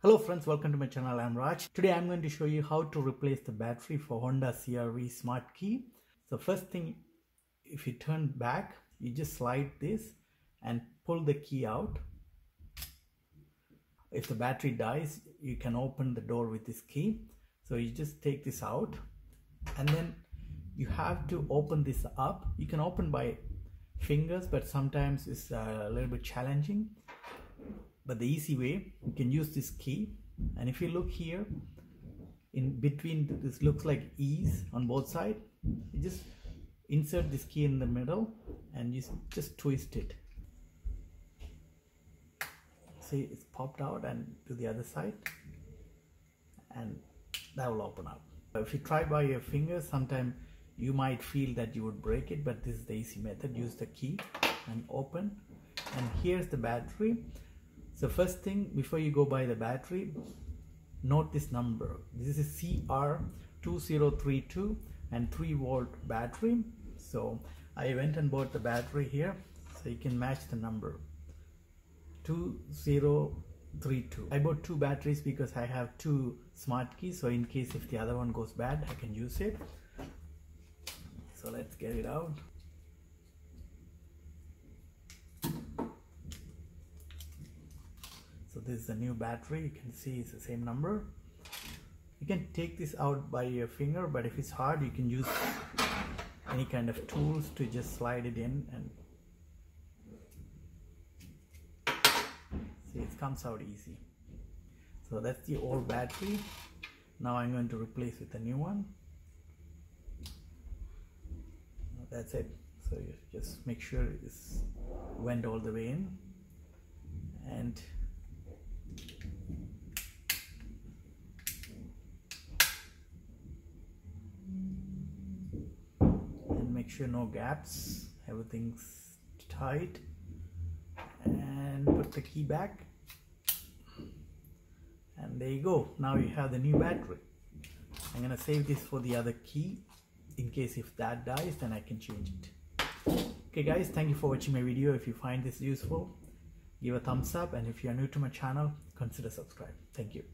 Hello friends, welcome to my channel. I'm Raj. Today I'm going to show you how to replace the battery for Honda CR-V Smart Key. So first thing, if you turn back, you just slide this and pull the key out. If the battery dies, you can open the door with this key. So you just take this out and then you have to open this up. You can open by fingers, but sometimes it's a little bit challenging. But the easy way, you can use this key, and if you look here in between, this looks like E's on both sides. You just insert this key in the middle and you just twist it. See, it's popped out, and to the other side, and that will open up. If you try by your fingers, sometimes you might feel that you would break it, but this is the easy method. Use the key and open, and here's the battery. So first thing, before you go buy the battery, note this number. This is CR2032 and 3-volt battery. So I went and bought the battery here, so you can match the number 2032. I bought 2 batteries because I have 2 smart keys, so in case if the other one goes bad, I can use it. So let's get it out. So this is a new battery. You can see it's the same number. You can take this out by your finger, but if it's hard, you can use any kind of tools to just slide it in, and see, it comes out easy. So that's the old battery. Now I'm going to replace with a new one. That's it. So you just make sure it's went all the way in, and make sure no gaps, everything's tight, and put the key back, and there you go. Now you have the new battery. I'm gonna save this for the other key in case if that dies, then I can change it. Okay guys, thank you for watching my video. If you find this useful, give a thumbs up, and if you are new to my channel, consider subscribe. Thank you.